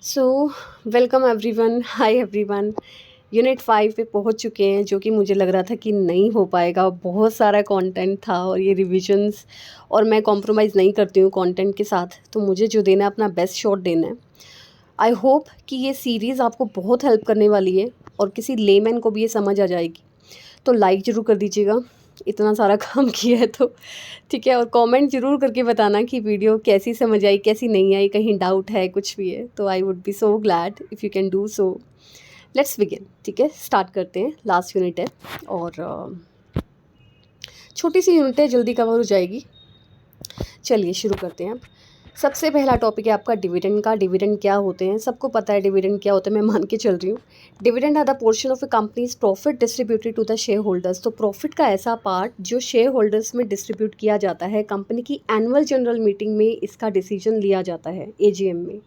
So welcome everyone, hi everyone. Unit 5 पे पहुंच चुके हैं, जो कि मुझे लग रहा था कि नहीं हो पाएगा। बहुत सारा कंटेंट था और ये रिविजन्स, और मैं कॉम्प्रोमाइज़ नहीं करती हूँ कंटेंट के साथ, तो मुझे जो देना है अपना बेस्ट शॉट देना है। आई होप कि ये सीरीज़ आपको बहुत हेल्प करने वाली है और किसी लेमैन को भी ये समझ आ जाएगी। तो लाइक ज़रूर कर दीजिएगा, इतना सारा काम किया है तो ठीक है। और कमेंट ज़रूर करके बताना कि वीडियो कैसी समझ आई, कैसी नहीं आई, कहीं डाउट है, कुछ भी है तो I would be so glad if you can do so. Let's begin. ठीक है, स्टार्ट करते हैं। लास्ट यूनिट है और छोटी सी यूनिट है, जल्दी कवर हो जाएगी। चलिए शुरू करते हैं अब। सबसे पहला टॉपिक है आपका डिविडेंड का। डिविडेंड क्या होते हैं, सबको पता है डिविडेंड क्या होता है, मैं मान के चल रही हूँ। Dividend are the portion of a company's profit distributed to the shareholders. तो प्रॉफिट का ऐसा पार्ट जो शेयर होल्डर्स में डिस्ट्रीब्यूट किया जाता है। कंपनी की एनुअल जनरल मीटिंग में इसका डिसीजन लिया जाता है, एजीएम में।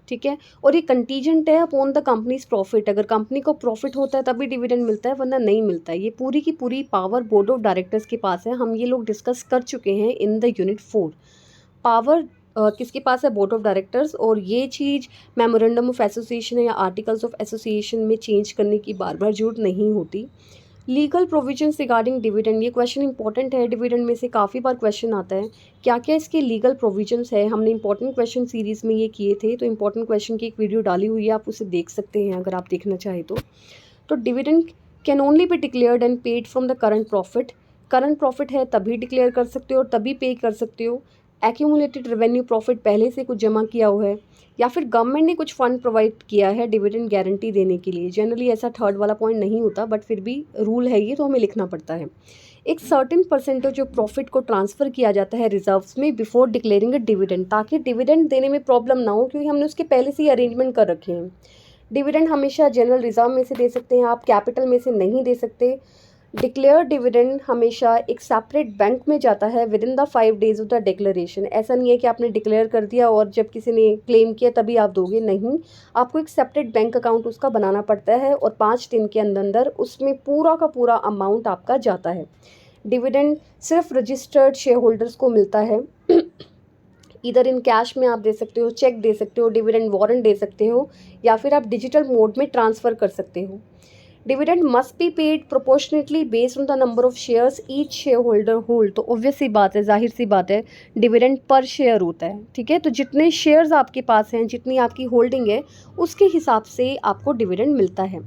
ठीक है, और ये कंटीजेंट है अपॉन द कंपनीज प्रॉफिट। अगर कंपनी को प्रॉफिट होता है तभी डिविडेंड मिलता है, वरना नहीं मिलता है। ये पूरी की पूरी पावर बोर्ड ऑफ डायरेक्टर्स के पास है। हम ये लोग डिस्कस कर चुके हैं इन द यूनिट 4। पावर किसके पास है? Board of directors. और ये चीज़ मेमोरेंडम ऑफ एसोसिएशन या आर्टिकल्स ऑफ एसोसिएशन में चेंज करने की बार बार जरूरत नहीं होती। लीगल प्रोविजंस रिगार्डिंग डिविडेंड, ये क्वेश्चन इंपॉर्टेंट है। डिविडेंड में से काफ़ी बार क्वेश्चन आता है, क्या क्या इसके लीगल प्रोविजंस है। हमने इंपॉर्टेंट क्वेश्चन सीरीज़ में ये किए थे, तो इंपॉर्टेंट क्वेश्चन की एक वीडियो डाली हुई है, आप उसे देख सकते हैं अगर आप देखना चाहें तो dividend can only be declared and paid from the current profit. Current profit है तभी डिक्लेयर कर सकते हो और तभी पे कर सकते हो। एक्यूमुलेटेड रेवेन्यू प्रॉफिट, पहले से कुछ जमा किया हुआ है, या फिर गवर्नमेंट ने कुछ फंड प्रोवाइड किया है डिविडेंड गारंटी देने के लिए। जनरली ऐसा थर्ड वाला पॉइंट नहीं होता, बट फिर भी रूल है ये, तो हमें लिखना पड़ता है। एक सर्टेन परसेंटेज ऑफ प्रॉफिट को ट्रांसफ़र किया जाता है रिजर्व्स में बिफोर डिक्लेयरिंग अ डिविडेंड, ताकि डिविडेंड देने में प्रॉब्लम ना हो, क्योंकि हमने उसके पहले से ही अरेंजमेंट कर रखे हैं। डिविडेंड हमेशा जनरल रिजर्व में से दे सकते हैं आप, कैपिटल में से नहीं दे सकते। डिक्लेयर डिविडेंड हमेशा एक सेपरेट बैंक में जाता है with in the 5 days of the declaration. ऐसा नहीं है कि आपने डिक्लेयर कर दिया और जब किसी ने क्लेम किया तभी आप दोगे, नहीं। आपको एक सेपरेट बैंक अकाउंट उसका बनाना पड़ता है और 5 दिन के अंदर अंदर उसमें पूरा का पूरा अमाउंट आपका जाता है। डिविडेंड सिर्फ रजिस्टर्ड शेयर होल्डर्स को मिलता है। इधर इन कैश में आप दे सकते हो, चेक दे सकते हो, डिविडेंड वारंट दे सकते हो, या फिर आप डिजिटल मोड में ट्रांसफ़र कर सकते हो। Dividend must be paid proportionately based on the number of shares each share holder hold. तो ऑब्वियस सी बात है, जाहिर सी बात है, डिविडेंड पर शेयर होता है। ठीक है, तो जितने शेयर्स आपके पास हैं, जितनी आपकी होल्डिंग है, उसके हिसाब से आपको डिविडेंड मिलता है।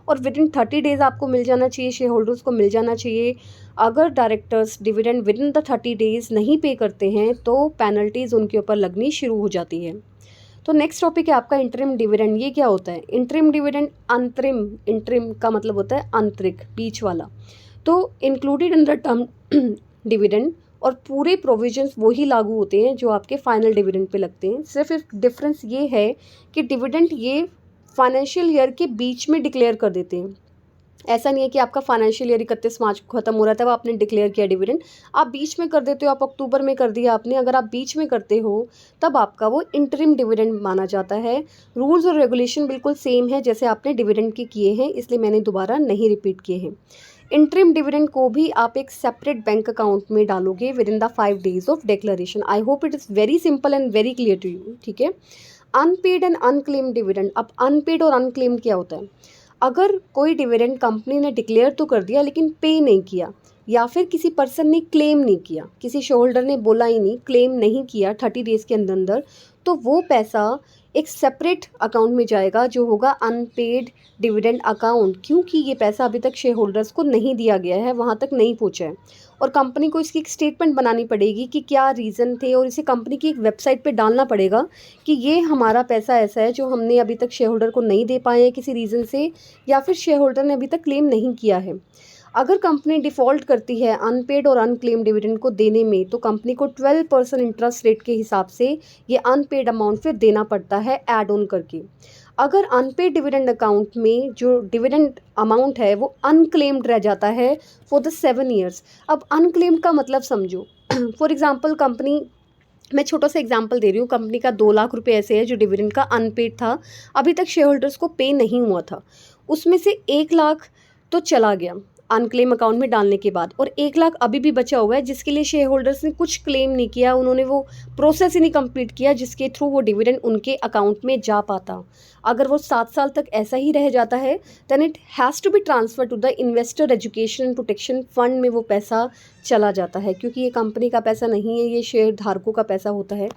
और विद इन 30 डेज आपको मिल जाना चाहिए, शेयर होल्डर्स को मिल जाना चाहिए। अगर directors dividend with in the 30 days नहीं पे करते हैं तो पेनल्टीज़ उनके ऊपर लगनी शुरू हो जाती है। तो नेक्स्ट टॉपिक है आपका इंटरिम डिविडेंड। ये क्या होता है? इंटरिम डिविडेंड, अंतरिम, इंटरिम का मतलब होता है आंतरिक, बीच वाला। तो included in the term dividend, और पूरे प्रोविजंस वही लागू होते हैं जो आपके फाइनल डिविडेंड पे लगते हैं। सिर्फ एक डिफरेंस ये है कि डिविडेंड ये फाइनेंशियल ईयर के बीच में डिक्लेयर कर देते हैं। ऐसा नहीं है कि आपका फाइनेंशियल ईयर 31 मार्च को खत्म हो रहा था, वो आपने डिक्लेयर किया डिविडेंड, आप बीच में कर देते हो, आप अक्टूबर में कर दिया आपने, अगर आप बीच में करते हो तब आपका वो इंटरिम डिविडेंड माना जाता है। रूल्स और रेगुलेशन बिल्कुल सेम है जैसे आपने डिविडेंड के किए हैं, इसलिए मैंने दोबारा नहीं रिपीट किए हैं। इंटरिम डिविडेंड को भी आप एक सेपरेट बैंक अकाउंट में डालोगे within the 5 days of declaration. I hope it is very simple and very clear to you. ठीक है, अनपेड एंड अनक्लेम्ड डिविडेंड। अब अनपेड और अनक्लेम्ड क्या होता है? अगर कोई डिविडेंड कंपनी ने डिक्लेयर तो कर दिया लेकिन पे नहीं किया, या फिर किसी पर्सन ने क्लेम नहीं किया, किसी शेयर होल्डर ने बोला ही नहीं, क्लेम नहीं किया 30 डेज़ के अंदर अंदर, तो वो पैसा एक सेपरेट अकाउंट में जाएगा जो होगा अनपेड डिविडेंड अकाउंट, क्योंकि ये पैसा अभी तक शेयर होल्डर्स को नहीं दिया गया है, वहाँ तक नहीं पहुँचा है। और कंपनी को इसकी एक स्टेटमेंट बनानी पड़ेगी कि क्या रीज़न थे, और इसे कंपनी की एक वेबसाइट पे डालना पड़ेगा कि ये हमारा पैसा ऐसा है जो हमने अभी तक शेयर होल्डर को नहीं दे पाए हैं किसी रीज़न से, या फिर शेयर होल्डर ने अभी तक क्लेम नहीं किया है। अगर कंपनी डिफ़ॉल्ट करती है अनपेड और अनक्लेम डिविडेंड को देने में, तो कंपनी को 12% इंटरेस्ट रेट के हिसाब से ये अनपेड अमाउंट फिर देना पड़ता है ऐड ऑन करके। अगर अनपेड डिविडेंड अकाउंट में जो डिविडेंड अमाउंट है वो अनक्लेम्ड रह जाता है फॉर द 7 ईयर्स। अब अनक्लेम्ड का मतलब समझो। फॉर एग्जांपल कंपनी, मैं छोटा सा एग्जांपल दे रही हूँ, कंपनी का 2 लाख रुपए ऐसे है जो डिविडेंड का अनपेड था, अभी तक शेयर होल्डर्स को पे नहीं हुआ था। उसमें से 1 लाख तो चला गया। अनक्लेम अकाउंट में डालने के बाद, और 1 लाख अभी भी बचा हुआ है जिसके लिए शेयर होल्डर्स ने कुछ क्लेम नहीं किया, उन्होंने वो प्रोसेस ही नहीं कंप्लीट किया जिसके थ्रू वो डिविडेंड उनके अकाउंट में जा पाता। अगर वो 7 साल तक ऐसा ही रह जाता है then it has to be transfer to the investor education and protection fund में वो पैसा चला जाता है, क्योंकि ये कंपनी का पैसा नहीं है, ये शेयर धारकों का पैसा होता है।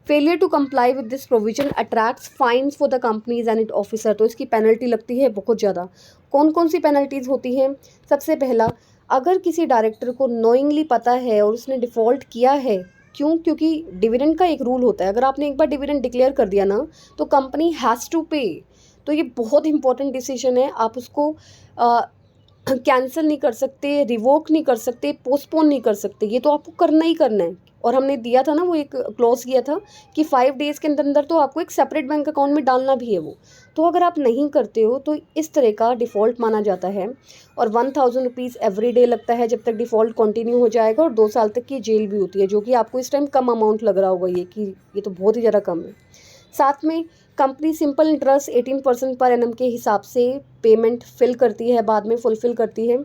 Failure to comply with this provision attracts fines for the companies and it officer. तो इसकी पेनल्टी लगती है बहुत ज़्यादा। कौन कौन सी पेनल्टीज़ होती हैं? सबसे पहला, अगर किसी डायरेक्टर को नोइंगली पता है और उसने डिफ़ॉल्ट किया है, क्यों? क्योंकि डिविडेंड का एक रूल होता है, अगर आपने एक बार डिविडेंड डिक्लेयर कर दिया ना तो कंपनी हैज़ टू पे। तो ये बहुत इंपॉर्टेंट डिसीजन है, आप उसको कैंसिल नहीं कर सकते, रिवोक नहीं कर सकते, पोस्टपोन नहीं कर सकते, ये तो आपको करना ही करना है। और हमने दिया था ना, वो एक क्लॉज किया था कि 5 डेज़ के अंदर अंदर तो आपको एक सेपरेट बैंक अकाउंट में डालना भी है वो। तो अगर आप नहीं करते हो तो इस तरह का डिफ़ॉल्ट माना जाता है, और 1000 रुपीज़ एवरी डे लगता है जब तक डिफ़ॉल्ट कंटिन्यू हो जाएगा, और 2 साल तक की जेल भी होती है, जो कि आपको इस टाइम कम अमाउंट लग रहा होगा ये, कि ये तो बहुत ही ज़्यादा कम है। साथ में company simple interest 18% per annum के हिसाब से पेमेंट फिल करती है, बाद में फुलफिल करती है।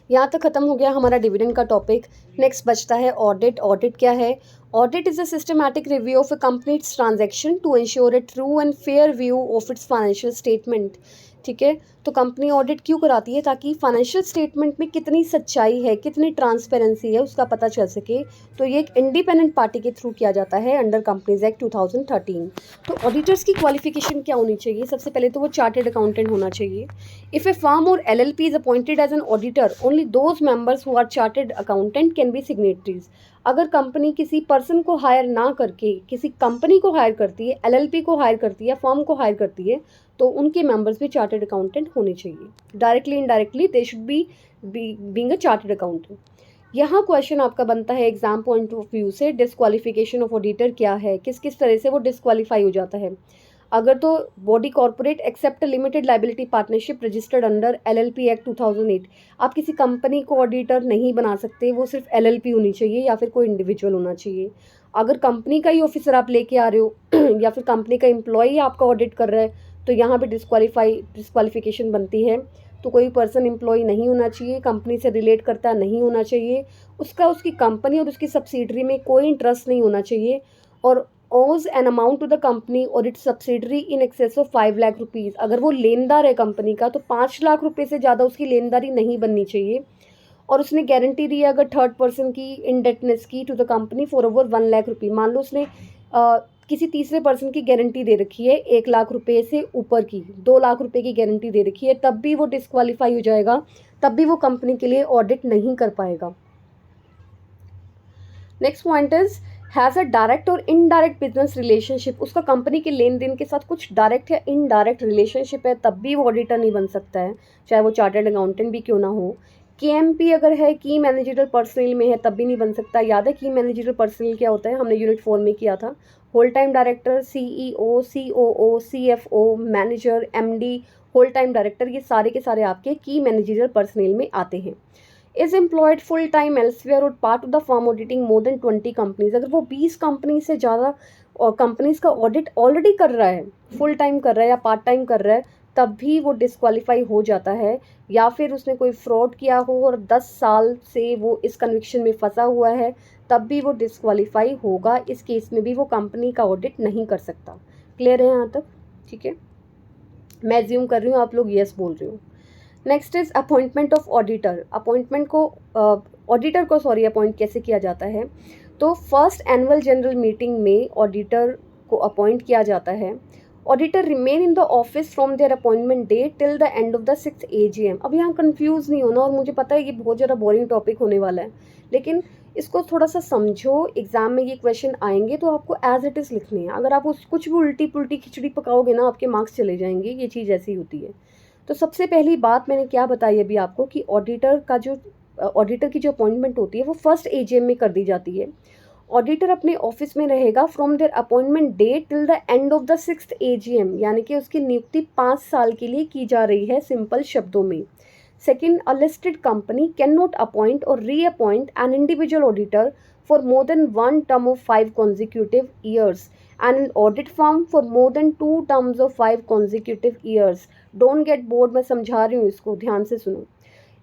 यहाँ तक ख़त्म हो गया हमारा डिविडेंड का टॉपिक। नेक्स्ट बचता है ऑडिट। ऑडिट क्या है? Audit is a systematic review of a company's transaction to ensure a true and fair view of its financial statement. ठीक है, तो कंपनी ऑडिट क्यों कराती है? ताकि फाइनेंशियल स्टेटमेंट में कितनी सच्चाई है, कितनी ट्रांसपेरेंसी है, उसका पता चल सके। तो ये एक इंडिपेंडेंट पार्टी के थ्रू किया जाता है अंडर कंपनीज एक्ट 2013। तो ऑडिटर्स की क्वालिफिकेशन क्या होनी चाहिए? सबसे पहले तो वो चार्टेड अकाउंटेंट होना चाहिए। इफ़ ए फर्म और LLP is appointed as an auditor, only those members who are chartered accountant can be signatories. अगर कंपनी किसी पर्सन को हायर ना करके किसी कंपनी को हायर करती है, LLP को हायर करती है, फर्म को हायर करती है, तो उनके मेंबर्स भी चार्टेड अकाउंटेंट होने चाहिए। Directly indirectly they should be being a chartered accountant. यहाँ क्वेश्चन आपका बनता है एग्जाम पॉइंट ऑफ व्यू से, डिस्क्वालिफिकेशन ऑफ ऑडिटर क्या है, किस किस तरह से वो डिस्क्वालीफाई हो जाता है। अगर तो body corporate except limited liability partnership registered under LLP act 2008, आप किसी कंपनी को ऑडिटर नहीं बना सकते, वो सिर्फ LLP होनी चाहिए या फिर कोई इंडिविजुअल होना चाहिए। अगर कंपनी का ही ऑफिसर आप लेके आ रहे हो या फिर कंपनी का एम्प्लॉई आपका ऑडिट कर रहा है, तो यहाँ पे डिस्क्वालिफिकेशन बनती है। तो कोई पर्सन एम्प्लॉय नहीं होना चाहिए, कंपनी से रिलेट करता नहीं होना चाहिए, उसकी कंपनी और उसकी सब्सिडरी में कोई इंटरेस्ट नहीं होना चाहिए, और owes an amount to the company और it's subsidiary in excess of 5 lakh rupees. अगर वो लेनदार है कंपनी का तो 5 लाख रुपए से ज़्यादा उसकी लेनदारी नहीं बननी चाहिए। और उसने गारंटी दी है अगर थर्ड पर्सन की इंडेटनेस की to the company for over 1 lakh रुपये। मान लो उसने किसी तीसरे पर्सन की गारंटी दे रखी है 1 लाख रुपए से ऊपर की, 2 लाख रुपए की गारंटी दे रखी है, तब भी वो डिस्क्वालीफाई हो जाएगा, तब भी वो कंपनी के लिए ऑडिट नहीं कर पाएगा। Next point is has a direct और इनडायरेक्ट बिजनेस रिलेशनशिप। उसका कंपनी के लेन देन के साथ कुछ डायरेक्ट या इनडायरेक्ट रिलेशनशिप है, तब भी वो ऑडिटर नहीं बन सकता है, चाहे वो चार्टर्ड अकाउंटेंट भी क्यों ना हो। KMP अगर है, की मैनेजरल पर्सनल में है, तब भी नहीं बन सकता। याद है की मैनेजरल पर्सनल क्या होता है? हमने यूनिट 4 में किया था। Whole time director, CEO, COO, CFO, manager, MD, whole time director, ये सारे के सारे आपके की मैनेजरल पर्सनल में आते हैं। Is employed full time elsewhere or part of the firm auditing more than 20 companies. अगर वो 20 कंपनी से ज़्यादा कंपनीज का ऑडिट ऑलरेडी कर रहा है, फुल टाइम कर रहा है या पार्ट टाइम कर रहा है, तब भी वो डिस्क्वालीफाई हो जाता है। या फिर उसने कोई फ्रॉड किया हो और 10 साल से वो इस कन्विक्शन में फंसा हुआ है, तब भी वो डिस्क्वालीफाई होगा। इस केस में भी वो कंपनी का ऑडिट नहीं कर सकता। क्लियर है यहाँ तक? ठीक है, मैं एज्यूम कर रही हूँ आप लोग यस बोल रहे हो। Next is appointment of auditor. Auditor को अपॉइंट कैसे किया जाता है? तो फर्स्ट एनुअल जनरल मीटिंग में ऑडिटर को अपॉइंट किया जाता है। Auditor remain in the office from their appointment date till the end of the 6th AGM। अब यहाँ कंफ्यूज नहीं होना, और मुझे पता है ये बहुत ज़्यादा बोरिंग टॉपिक होने वाला है, लेकिन इसको थोड़ा सा समझो। एग्जाम में ये क्वेश्चन आएंगे तो आपको एज इट इज़ लिखने हैं। अगर आप कुछ भी उल्टी पुल्टी खिचड़ी पकाओगे ना, आपके मार्क्स चले जाएंगे। ये चीज़ ऐसी होती है। तो सबसे पहली बात मैंने क्या बताई अभी आपको कि ऑडिटर की जो अपॉइंटमेंट होती है वो फर्स्ट AGM में कर दी जाती है। ऑडिटर अपने ऑफिस में रहेगा from their appointment date till the end of the 6th AGM, यानी कि उसकी नियुक्ति 5 साल के लिए की जा रही है, सिंपल शब्दों में। Second, a listed company can not appoint or reappoint an individual auditor for more than 1 term of 5 consecutive years and an audit firm for more than 2 terms of 5 consecutive years. Don't get bored, मैं समझा रही हूँ, इसको ध्यान से सुनो।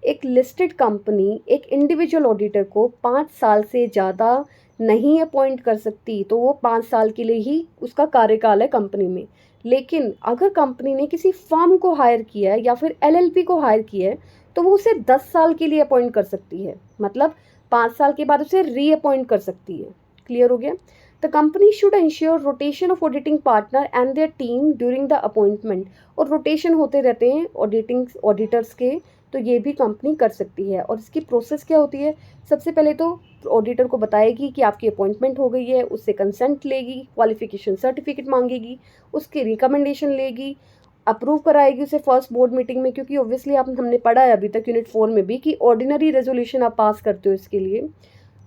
एक listed company एक इंडिविजुअल ऑडिटर को 5 साल से ज़्यादा नहीं अपॉइंट कर सकती, तो वो 5 साल के लिए ही उसका कार्यकाल है कंपनी में। लेकिन अगर कंपनी ने किसी फर्म को हायर किया है या फिर एलएलपी को हायर किया है, तो वो उसे 10 साल के लिए अपॉइंट कर सकती है, मतलब 5 साल के बाद उसे रीअपॉइंट कर सकती है। क्लियर हो गया? The company should ensure rotation of auditing partner and their team during the appointment. और रोटेशन होते रहते हैं ऑडिटर्स के, तो ये भी कंपनी कर सकती है। और इसकी प्रोसेस क्या होती है? सबसे पहले तो ऑडिटर को बताएगी कि आपकी अपॉइंटमेंट हो गई है, उससे कंसेंट लेगी, क्वालिफिकेशन सर्टिफिकेट मांगेगी, उसकी रिकमेंडेशन लेगी, अप्रूव कराएगी उसे फर्स्ट बोर्ड मीटिंग में, क्योंकि ऑब्वियसली आप हमने पढ़ा है अभी तक यूनिट 4 में भी कि ऑर्डिनरी रेजोल्यूशन आप पास करते हो इसके लिए।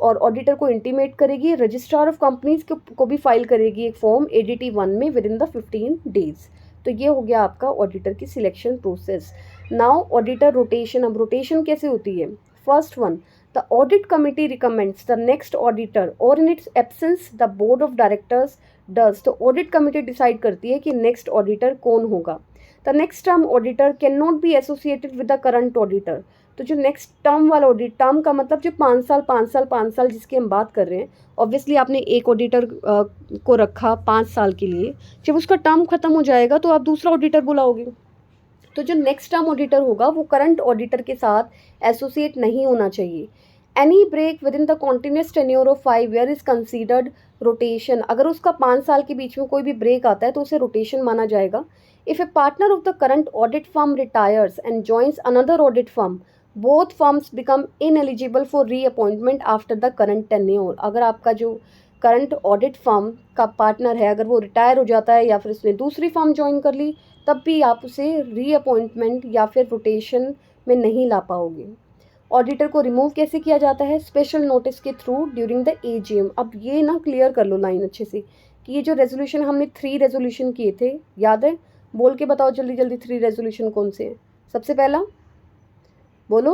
और ऑडिटर को इंटीमेट करेगी, रजिस्ट्रार ऑफ कंपनीज को भी फाइल करेगी एक फॉर्म ADT 1 में विद इन द 15 डेज। तो ये हो गया आपका ऑडिटर की selection process. Now auditor rotation. अब रोटेशन कैसे होती है? First one, the audit committee recommends the next auditor or in its absence the board of directors does. तो ऑडिट कमिटी डिसाइड करती है कि नेक्स्ट ऑडिटर कौन होगा। The next term auditor can not be associated with the current auditor. तो जो next term वाला audit, term का मतलब जो 5 साल 5 साल 5 साल जिसकी हम बात कर रहे हैं, ऑब्वियसली आपने एक ऑडिटर को रखा 5 साल के लिए, जब उसका टर्म खत्म हो जाएगा तो आप दूसरा ऑडिटर बुलाओगे। तो जो नेक्स्ट टर्म ऑडिटर होगा वो करंट ऑडिटर के साथ एसोसिएट नहीं होना चाहिए। Any break within the continuous tenure of 5 year is considered rotation. अगर उसका 5 साल के बीच में कोई भी ब्रेक आता है तो उसे रोटेशन माना जाएगा। If A partner of the current audit firm retires and joins another audit firm, both firms become ineligible for reappointment after the current tenure. अगर आपका जो करंट ऑडिट फर्म का पार्टनर है अगर वो रिटायर हो जाता है या फिर उसने दूसरी फर्म ज्वाइन कर ली, तब भी आप उसे रीअपॉइंटमेंट या फिर रोटेशन में नहीं ला पाओगे। ऑडिटर को रिमूव कैसे किया जाता है? स्पेशल नोटिस के थ्रू ड्यूरिंग द AGM। अब ये ना क्लियर कर लो लाइन अच्छे से कि ये जो रेजोल्यूशन हमने 3 रेजोल्यूशन किए थे, याद है? बोल के बताओ जल्दी जल्दी 3 रेजोल्यूशन कौन से हैं? सबसे पहला बोलो,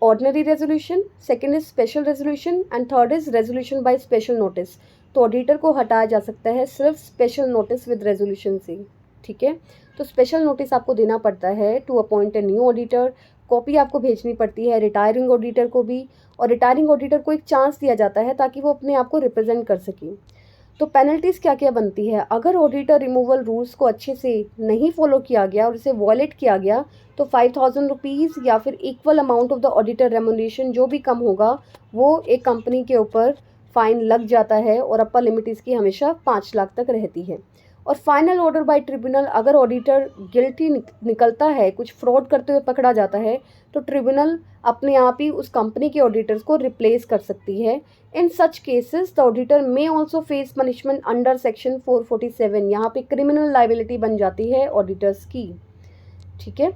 ordinary resolution, second is special resolution and third is resolution by special notice. तो ऑडिटर को हटाया जा सकता है सिर्फ स्पेशल नोटिस विद रेजोल्यूशन से। ठीक है, तो स्पेशल नोटिस आपको देना पड़ता है to appoint a new auditor. Copy आपको भेजनी पड़ती है रिटायरिंग ऑडिटर को भी, और रिटायरिंग ऑडिटर को एक चांस दिया जाता है ताकि वो अपने आप को रिप्रेजेंट कर सके। तो पेनल्टीज़ क्या क्या बनती है? अगर ऑडिटर रिमूवल रूल्स को अच्छे से नहीं फॉलो किया गया और इसे वॉयलेट किया गया तो 5,000 रुपीज़ या फिर equal amount of the auditor remuneration जो भी कम होगा वो एक कंपनी के ऊपर फाइन लग जाता है, और अपर लिमिट इसकी हमेशा 5 लाख तक रहती है। और फाइनल ऑर्डर बाय ट्रिब्यूनल, अगर ऑडिटर गिल्टी निकलता है, कुछ फ्रॉड करते हुए पकड़ा जाता है, तो ट्रिब्यूनल अपने आप ही उस कंपनी के ऑडिटर्स को रिप्लेस कर सकती है। In such cases the auditor may also face punishment under section 447। यहाँ पे क्रिमिनल लाइबिलिटी बन जाती है ऑडिटर्स की। ठीक है,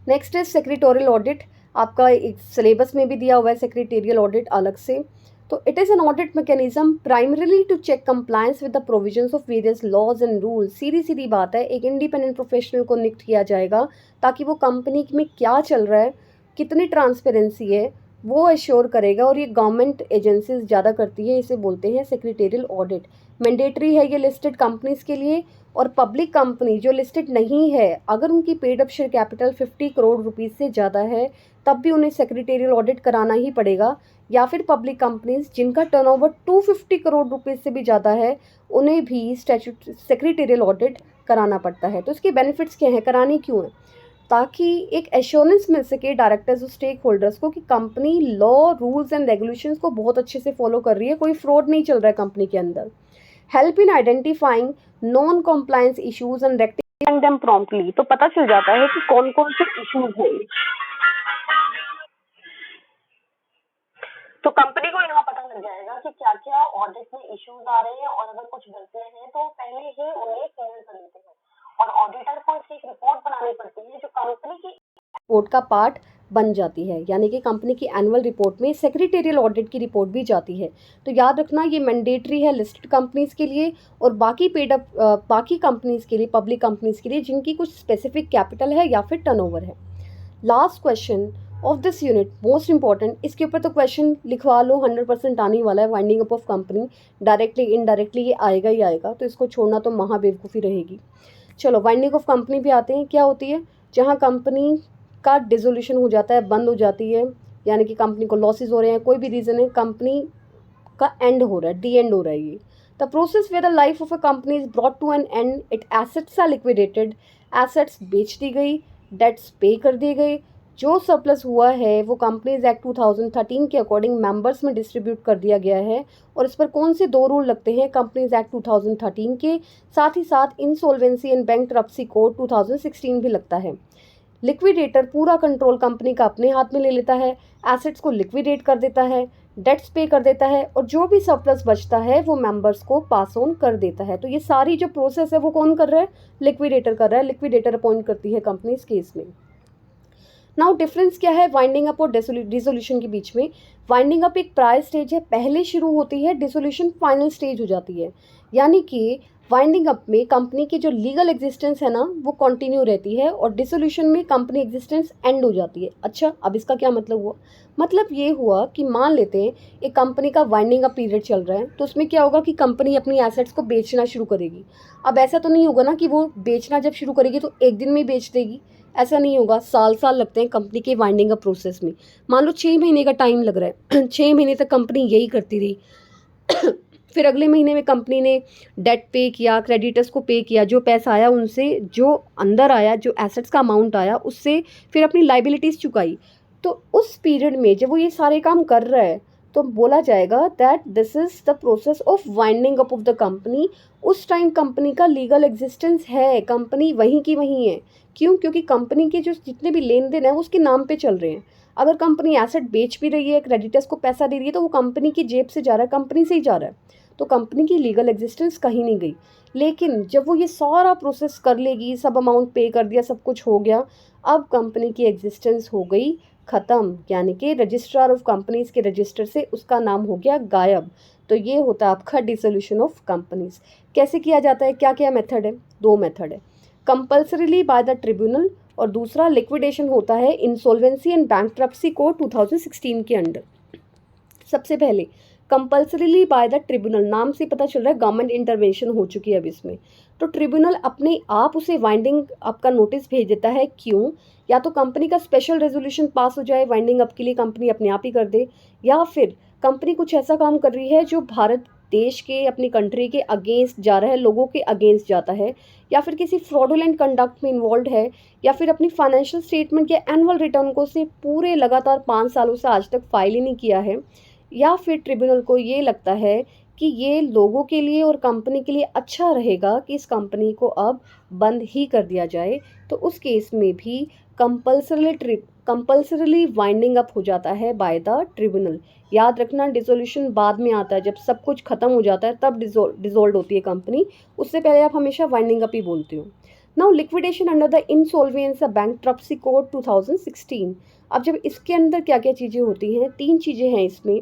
नेक्स्ट इज सेक्रेटोरियल ऑडिट। आपका एक सिलेबस में भी दिया हुआ है सेक्रेटेरियल ऑडिट अलग से। तो it is an audit mechanism primarily to check compliance with the provisions of various laws and rules. सीधी सीधी बात है, एक इंडिपेंडेंट प्रोफेशनल को नियुक्त किया जाएगा ताकि वो कंपनी में क्या चल रहा है, कितनी ट्रांसपेरेंसी है, वो एश्योर करेगा। और ये गवर्नमेंट एजेंसीज ज़्यादा करती है, इसे बोलते हैं सेक्रेटेरियल ऑडिट। मैंडेटरी है ये लिस्टेड कंपनीज के लिए। और पब्लिक कंपनी जो लिस्टेड नहीं है, अगर उनकी paid up share capital 50 crore rupees से ज़्यादा है तब भी उन्हें सेक्रेटेरियल ऑडिट कराना ही पड़ेगा। या फिर पब्लिक कंपनीज जिनका टर्नओवर 250 करोड़ रुपीज़ से भी ज़्यादा है, उन्हें भी सेक्रेटेरियल ऑडिट कराना पड़ता है। तो इसके बेनिफिट्स क्या हैं, करानी क्यों है? ताकि एक एश्योरेंस मिल सके डायरेक्टर्स और स्टेक होल्डर्स को कि company law rules and regulations को बहुत अच्छे से फॉलो कर रही है, कोई फ्रॉड नहीं चल रहा है कंपनी के अंदर। Help in identifying non compliance issues and rectifying them promptly. तो पता चल जाता है कि कौन कौन से इश्यूज हैं। तो कंपनी को यहाँ पता लग जाएगा कि क्या क्या ऑडिट में इश्यूज आ रहे हैं, और अगर कुछ गलतियां हैं तो पहले ही उन्हें क्लियर कर लेते हैं। और ऑडिटर को इसकी एक रिपोर्ट बनानी पड़ती है जो कंपनी की रिपोर्ट का पार्ट बन जाती है, यानी कि कंपनी की एनुअल रिपोर्ट में सेक्रेटेरियल ऑडिट की रिपोर्ट भी जाती है। तो याद रखना ये मैंडेटरी है लिस्टेड कंपनीज के लिए, और बाकी पेड अप बाकी कंपनीज के लिए, पब्लिक कंपनीज के लिए जिनकी कुछ स्पेसिफिक कैपिटल है या फिर टर्नओवर है। Last question of this unit most important, इसके ऊपर तो क्वेश्चन लिखवा लो, 100% आने वाला है। Winding up of company directly indirectly ये आएगा ही आएगा, तो इसको छोड़ना तो महाबेवकूफ़ी रहेगी। चलो वाइंडिंग ऑफ कंपनी भी आते हैं। क्या होती है? जहाँ कंपनी का डिसोल्यूशन हो जाता है, बंद हो जाती है, यानी कि कंपनी को लॉसेज हो रहे हैं, कोई भी रीज़न है, कंपनी का एंड हो रहा है, डी एंड हो रहा है ये। The process where the life of a company is brought to an end, it assets are liquidated, assets बेच दी गई, डेट्स पे कर दिए गए, जो सरप्लस हुआ है वो कंपनीज एक्ट 2013 के अकॉर्डिंग मेंबर्स में डिस्ट्रीब्यूट कर दिया गया है। और इस पर कौन से 2 रूल लगते हैं कंपनीज एक्ट 2013 के, साथ ही साथ इंसॉल्वेंसी एंड बैंकरप्सी कोड 2016 भी लगता है। लिक्विडेटर पूरा कंट्रोल कंपनी का अपने हाथ में ले लेता है, एसेट्स को लिक्विडेट कर देता है, डेट्स पे कर देता है, और जो भी सरप्लस बचता है वो मेंबर्स को पास ऑन कर देता है। तो ये सारी जो प्रोसेस है वो कौन कर रहा है? लिक्विडेटर कर रहा है। लिक्विडेटर अपॉइंट करती है कंपनी इस केस में। नाउ डिफरेंस क्या है वाइंडिंग अप और डिसोल्यूशन के बीच में? वाइंडिंग अप एक प्रायर स्टेज है, पहले शुरू होती है, डिसोल्यूशन फाइनल स्टेज हो जाती है। यानी कि वाइंडिंग अप में कंपनी की जो लीगल एग्जिस्टेंस है ना वो कंटिन्यू रहती है, और डिसोल्यूशन में कंपनी एग्जिस्टेंस एंड हो जाती है। अच्छा, अब इसका क्या मतलब हुआ? मतलब ये हुआ कि मान लेते हैं एक कंपनी का वाइंडिंग अप पीरियड चल रहा है, तो उसमें क्या होगा कि कंपनी अपनी एसेट्स को बेचना शुरू करेगी। अब ऐसा तो नहीं होगा ना कि वो बेचना जब शुरू करेगी तो एक दिन में ही बेच देगी, ऐसा नहीं होगा। साल साल लगते हैं कंपनी के वाइंडिंग अप प्रोसेस में। मान लो 6 महीने का टाइम लग रहा है 6 महीने तक कंपनी यही करती रही फिर अगले महीने में कंपनी ने डेट पे किया, क्रेडिटर्स को पे किया, जो पैसा आया उनसे, जो अंदर आया, जो एसेट्स का अमाउंट आया उससे फिर अपनी लाइबिलिटीज़ चुकाई। तो उस पीरियड में जब वो ये सारे काम कर रहा है तो बोला जाएगा that this is the process of winding up of the company. उस टाइम कंपनी का लीगल एग्जिस्टेंस है, कंपनी वहीं की वहीं है। क्यों? क्योंकि कंपनी के जो जितने भी लेन देन है वो उसके नाम पे चल रहे हैं। अगर कंपनी एसेट बेच भी रही है, क्रेडिटर्स को पैसा दे रही है, तो वो कंपनी की जेब से जा रहा है, कंपनी से ही जा रहा है, तो कंपनी की लीगल एग्जिस्टेंस कहीं नहीं गई। लेकिन जब वो ये सारा प्रोसेस कर लेगी, सब अमाउंट पे कर दिया, सब कुछ हो गया, अब कंपनी की एग्जिस्टेंस हो गई ख़त्म, यानी कि रजिस्ट्रार ऑफ कंपनीज के रजिस्टर से उसका नाम हो गया गायब। तो ये होता है आपका डिसोल्यूशन ऑफ कंपनीज। कैसे किया जाता है? क्या क्या मेथड है? 2 मेथड है, कंपल्सरीली बाय द ट्रिब्यूनल, और दूसरा लिक्विडेशन होता है इंसॉल्वेंसी एंड बैंकरप्सी कोड 2016 के अंडर। सबसे पहले कंपल्सरीली बाय द ट्रिब्यूनल, नाम से पता चल रहा है गवर्नमेंट इंटरवेंशन हो चुकी है अब इसमें। तो ट्रिब्यूनल अपने आप उसे वाइंडिंग अप का नोटिस भेज देता है। क्यों? या तो कंपनी का स्पेशल रेजोल्यूशन पास हो जाए वाइंडिंग अप के लिए, कंपनी अपने आप ही कर दे, या फिर कंपनी कुछ ऐसा काम कर रही है जो भारत देश के, अपनी कंट्री के अगेंस्ट जा रहा है, लोगों के अगेंस्ट जाता है, या फिर किसी फ्रॉडुलेंट कंडक्ट में इन्वॉल्व है, या फिर अपनी फाइनेंशियल स्टेटमेंट या एनुअल रिटर्न को से पूरे लगातार 5 सालों से आज तक फाइल ही नहीं किया है, या फिर ट्रिब्यूनल को ये लगता है कि ये लोगों के लिए और कंपनी के लिए अच्छा रहेगा कि इस कंपनी को अब बंद ही कर दिया जाए, तो उस केस में भी कंपल्सरीली वाइंडिंग अप हो जाता है बाय द ट्रिब्यूनल। याद रखना, डिसोल्यूशन बाद में आता है, जब सब कुछ खत्म हो जाता है तब डिसॉल्व होती है कंपनी, उससे पहले आप हमेशा वाइंडिंग अप ही बोलते हो। Now liquidation under the insolvency bankruptcy code 2016। अब जब इसके अंदर क्या क्या चीज़ें होती हैं? 3 चीज़ें हैं इसमें।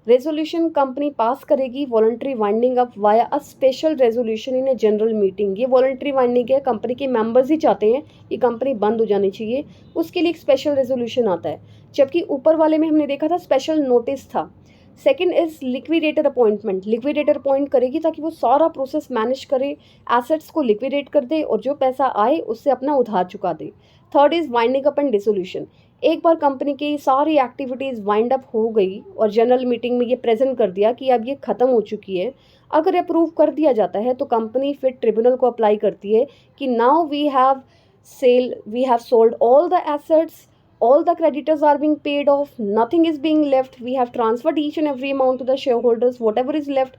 रेजोल्यूशन कंपनी पास करेगी voluntary winding up via a special resolution in a general meeting. ये वॉलंटरी वाइंडिंग है, कंपनी के मेंबर्स ही चाहते हैं कि कंपनी बंद हो जानी चाहिए, उसके लिए एक स्पेशल रेजोल्यूशन आता है। जबकि ऊपर वाले में हमने देखा था स्पेशल नोटिस था। Second is liquidator appointment, liquidator appoint करेगी ताकि वो सारा प्रोसेस मैनेज करे, एसेट्स को लिक्विडेट कर दे और जो पैसा आए उससे अपना उधार चुका दे। Third is winding up and dissolution. एक बार कंपनी की सारी एक्टिविटीज़ वाइंड अप हो गई और जनरल मीटिंग में ये प्रेजेंट कर दिया कि अब ये ख़त्म हो चुकी है, अगर अप्रूव कर दिया जाता है तो कंपनी फिर ट्रिब्यूनल को अप्लाई करती है कि now we have sold all the assets, all the creditors are being paid off, nothing is being left, we have transferred each and every amount to the shareholders, whatever is left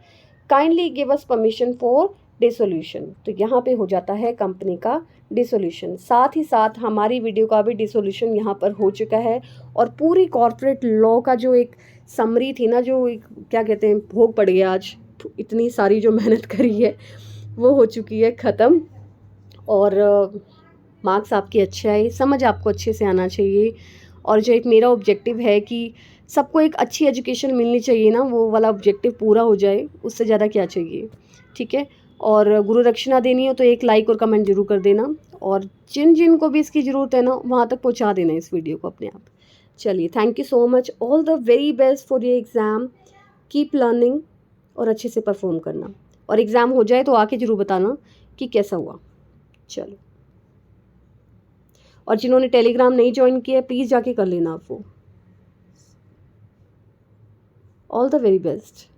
kindly give us permission for dissolution। तो यहाँ पे हो जाता है company का dissolution. साथ ही साथ हमारी वीडियो का भी डिसोल्यूशन यहाँ पर हो चुका है, और पूरी कॉर्पोरेट लॉ का जो एक समरी थी ना, जो एक क्या कहते हैं भोग पड़ गया, आज इतनी सारी जो मेहनत करी है वो हो चुकी है ख़त्म। और मार्क्स आपके अच्छे आए, समझ आपको अच्छे से आना चाहिए, और जो एक मेरा ऑब्जेक्टिव है कि सबको एक अच्छी एजुकेशन मिलनी चाहिए ना, वो वाला ऑब्जेक्टिव पूरा हो जाए, उससे ज़्यादा क्या चाहिए। ठीक है, और गुरु दक्षिणा देनी हो तो एक लाइक और कमेंट जरूर कर देना, और जिन जिन को भी इसकी ज़रूरत है ना वहाँ तक पहुँचा देना इस वीडियो को अपने आप। चलिए, thank you so much, all the very best for your exam, keep learning और अच्छे से परफॉर्म करना, और एग्ज़ाम हो जाए तो आके ज़रूर बताना कि कैसा हुआ। चलो। और जिन्होंने टेलीग्राम नहीं ज्वाइन किया है प्लीज़ जाके कर लेना आप वो। All the very best.